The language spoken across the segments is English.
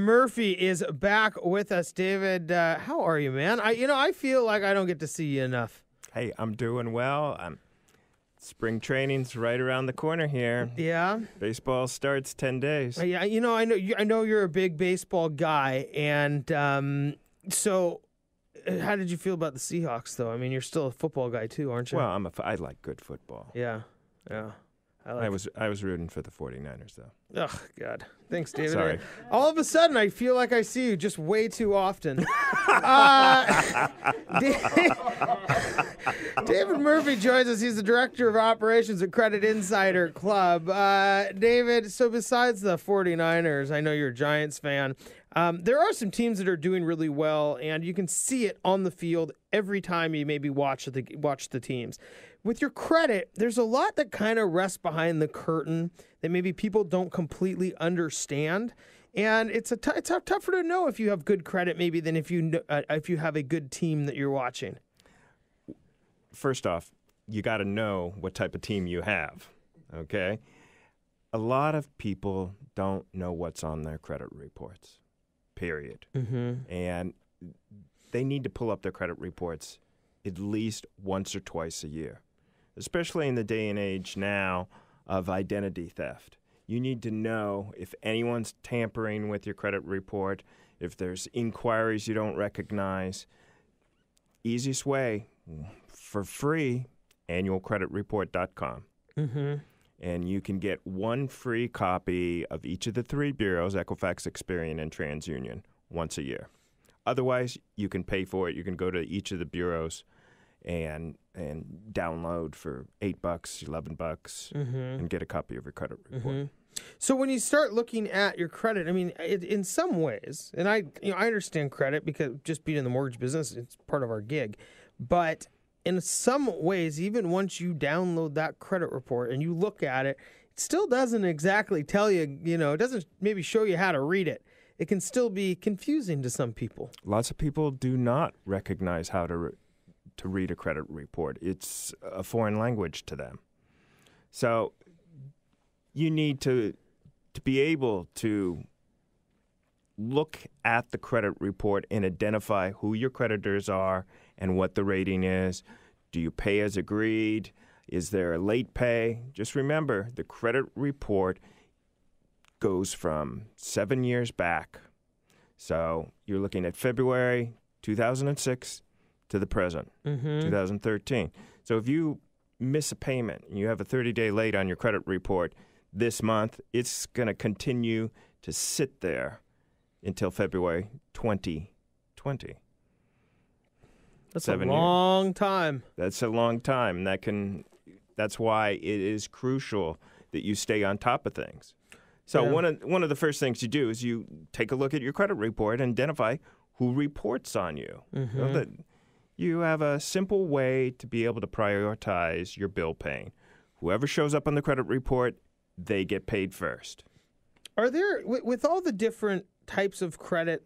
Murphy is back with us. David, how are you, man? I feel like I don't get to see you enough. Hey, I'm doing well. Spring training's right around the corner here. Yeah. Baseball starts 10 days. Yeah, I know you're a big baseball guy, and so how did you feel about the Seahawks, though? I mean, you're still a football guy too, aren't you? Well, I like good football. Yeah. I was rooting for the 49ers, though. Oh, God. Thanks, David. Sorry. All of a sudden, I feel like I see you just way too often. David Murphy joins us. He's the Director of Operations at Credit Insider Club. David, so besides the 49ers, I know you're a Giants fan. There are some teams that are doing really well, and you can see it on the field every time you maybe watch the teams. With your credit, there's a lot that kind of rests behind the curtain that maybe people don't completely understand, and it's tougher to know if you have good credit maybe than if you have a good team that you're watching. First off, you got to know what type of team you have, okay? A lot of people don't know what's on their credit reports, period. Mm-hmm. And they need to pull up their credit reports at least once or twice a year, especially in the day and age now of identity theft. You need to know if anyone's tampering with your credit report, if there's inquiries you don't recognize. Easiest way, for free, annualcreditreport.com. Mm-hmm. And you can get one free copy of each of the three bureaus, Equifax, Experian, and TransUnion, once a year. Otherwise, you can pay for it. You can go to each of the bureaus and download for $8, $11, mm-hmm. and get a copy of your credit report. Mm-hmm. So when you start looking at your credit, I mean, in some ways, and I understand credit because just being in the mortgage business, it's part of our gig. But in some ways, even once you download that credit report and you look at it, it still doesn't exactly tell you, it doesn't maybe show you how to read it. It can still be confusing to some people. Lots of people do not recognize how to read a credit report. It's a foreign language to them. So you need to be able to look at the credit report and identify who your creditors are and what the rating is. Do you pay as agreed? Is there a late pay? Just remember, the credit report goes from 7 years back. So you're looking at February 2006 to the present, mm-hmm. 2013. So if you miss a payment and you have a 30-day late on your credit report this month, it's going to continue to sit there until February 2020. That's a long time. That's a long time. That's why it is crucial that you stay on top of things. So one of the first things you do is you take a look at your credit report and identify who reports on you. Mm-hmm. So that you have a simple way to be able to prioritize your bill paying. Whoever shows up on the credit report, they get paid first. Are there, with all the different types of credit,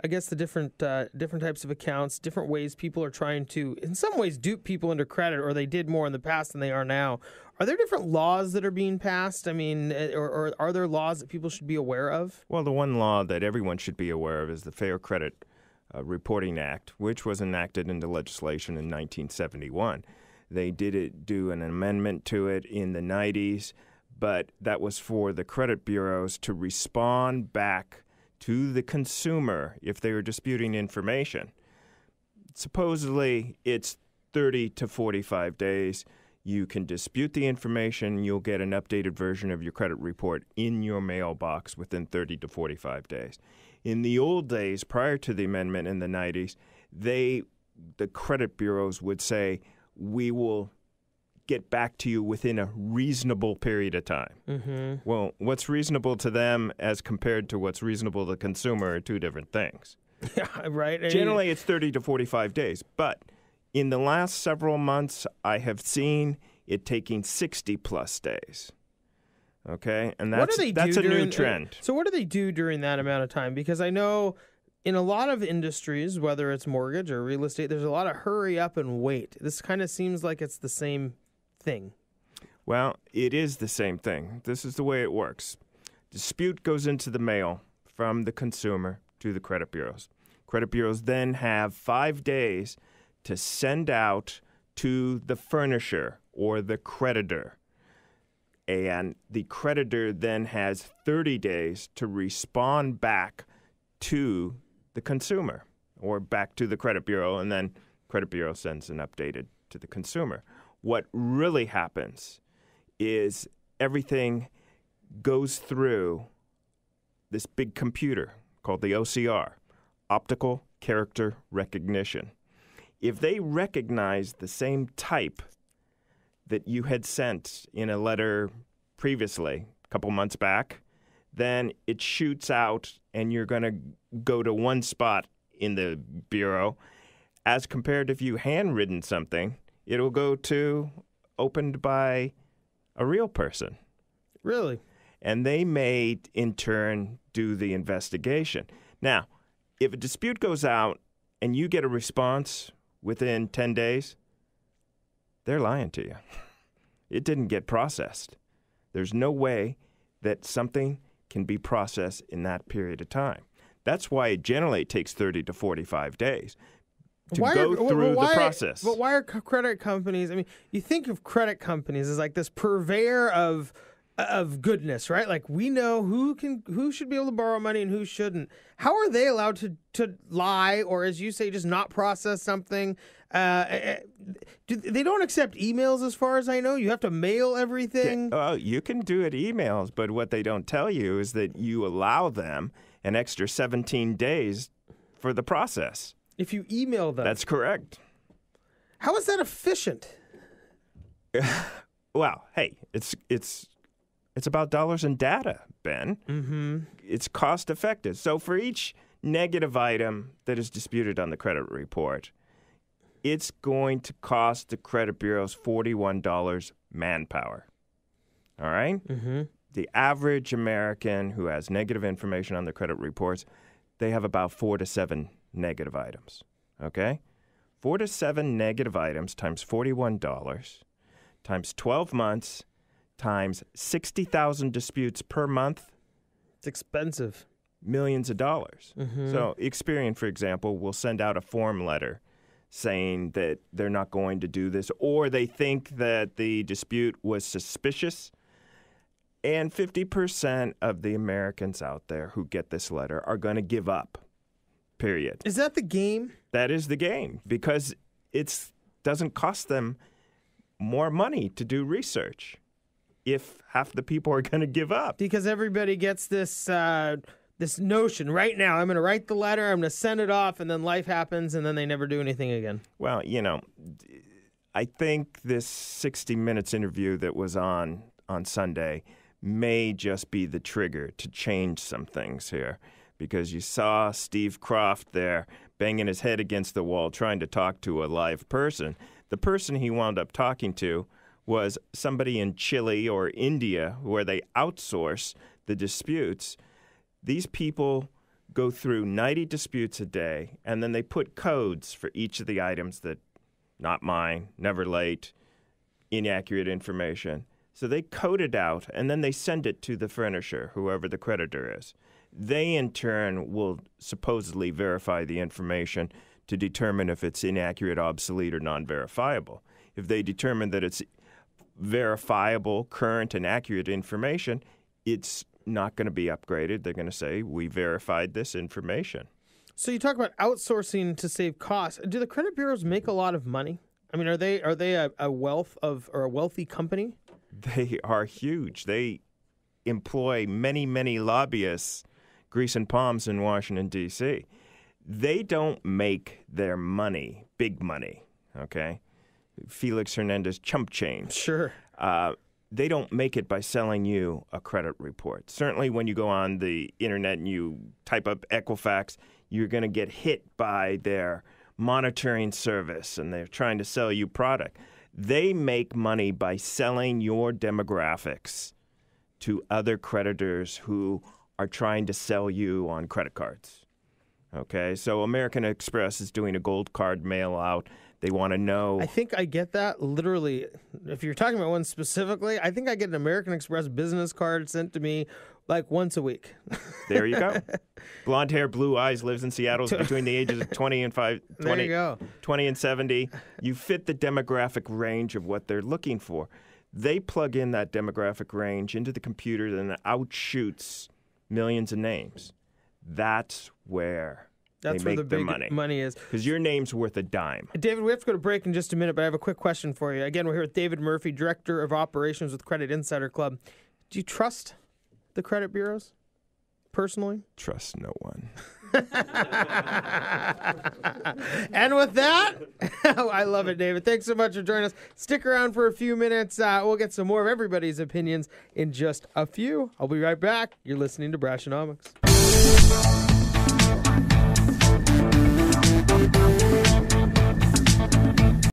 I guess the different types of accounts, different ways people are trying to, in some ways, dupe people into credit, or they did more in the past than they are now. Are there different laws that are being passed? I mean, or are there laws that people should be aware of? Well, the one law that everyone should be aware of is the Fair Credit Reporting Act, which was enacted into legislation in 1971. They did do an amendment to it in the 90s, but that was for the credit bureaus to respond back to the consumer if they were disputing information. Supposedly, it's 30 to 45 days. You can dispute the information. You'll get an updated version of your credit report in your mailbox within 30 to 45 days. In the old days, prior to the amendment in the 90s, the credit bureaus would say, we will get back to you within a reasonable period of time. Mm-hmm. Well, what's reasonable to them as compared to what's reasonable to the consumer are two different things. Yeah, right. Generally, it's 30 to 45 days. But in the last several months, I have seen it taking 60-plus days. Okay? And that's a new trend. So what do they do during that amount of time? Because I know in a lot of industries, whether it's mortgage or real estate, there's a lot of hurry up and wait. This kind of seems like it's the same thing. Well, it is the same thing. This is the way it works. Dispute goes into the mail from the consumer to the credit bureaus. Credit bureaus then have 5 days to send out to the furnisher or the creditor. And the creditor then has 30 days to respond back to the consumer or back to the credit bureau, and then credit bureau sends an updated to the consumer. What really happens is everything goes through this big computer called the OCR, optical character recognition. If they recognize the same type that you had sent in a letter previously, a couple months back, then it shoots out and you're going to go to one spot in the bureau. As compared to if you handwritten something, it'll go to opened by a real person. Really? And they may, in turn, do the investigation. Now, if a dispute goes out and you get a response within 10 days, they're lying to you. It didn't get processed. There's no way that something can be processed in that period of time. That's why it generally takes 30 to 45 days to go through the process. But why are credit companies, I mean, you think of credit companies as like this purveyor of goodness, right? Like we know who should be able to borrow money and who shouldn't. How are they allowed to lie or, as you say, just not process something? They don't accept emails, as far as I know. You have to mail everything. You can do it emails, but what they don't tell you is that you allow them an extra 17 days for the process. If you email them. That's correct. How is that efficient? Well, hey, it's about dollars and data, Ben. Mm-hmm. It's cost effective. So for each negative item that is disputed on the credit report, it's going to cost the credit bureaus $41 manpower. All right? Mm-hmm. The average American who has negative information on their credit reports, they have about 4 to 7 negative items. Okay? 4 to 7 negative items times $41 times 12 months times 60,000 disputes per month. It's expensive. Millions of dollars. Mm-hmm. So Experian, for example, will send out a form letter saying that they're not going to do this, or they think that the dispute was suspicious. And 50% of the Americans out there who get this letter are going to give up, period. Is that the game? That is the game, because it doesn't cost them more money to do research if half the people are going to give up. Because everybody gets this notion right now. I'm going to write the letter, I'm going to send it off, and then life happens, and then they never do anything again. Well, I think this 60 Minutes interview that was on Sunday may just be the trigger to change some things here, because you saw Steve Croft there banging his head against the wall trying to talk to a live person. The person he wound up talking to was somebody in Chile or India where they outsource the disputes. These people go through 90 disputes a day, and then they put codes for each of the items that, not mine, never late, inaccurate information. So they code it out, and then they send it to the furnisher, whoever the creditor is. They, in turn, will supposedly verify the information to determine if it's inaccurate, obsolete, or non-verifiable. If they determine that it's verifiable, current, and accurate information, it's not going to be upgraded. They're going to say, we verified this information. So you talk about outsourcing to save costs. Do the credit bureaus make a lot of money? I mean, are they a wealthy company? They are huge. They employ many, many lobbyists, grease and palms in Washington, D.C. They don't make their money, big money, okay? Felix Hernandez chump change. Sure. They don't make it by selling you a credit report. Certainly when you go on the internet and you type up Equifax, you're going to get hit by their monitoring service, and they're trying to sell you product. They make money by selling your demographics to other creditors who are trying to sell you on credit cards. Okay, so American Express is doing a gold card mail out. They want to know. I think I get that literally. If you're talking about one specifically, I think I get an American Express business card sent to me Like once a week. There you go. Blonde hair, blue eyes, lives in Seattle between the ages of 20 There you go. 20 and 70. You fit the demographic range of what they're looking for. They plug in that demographic range into the computer, and it outshoots millions of names. That's where they make the big money is. Because your name's worth a dime. David, we have to go to break in just a minute, but I have a quick question for you. Again, we're here with David Murphy, Director of Operations with Credit Insider Club. Do you trust the credit bureaus personally? Trust no one. And with that, I love it, David. Thanks so much for joining us. Stick around for a few minutes. We'll get some more of everybody's opinions in just a few. I'll be right back. You're listening to Brashonomics.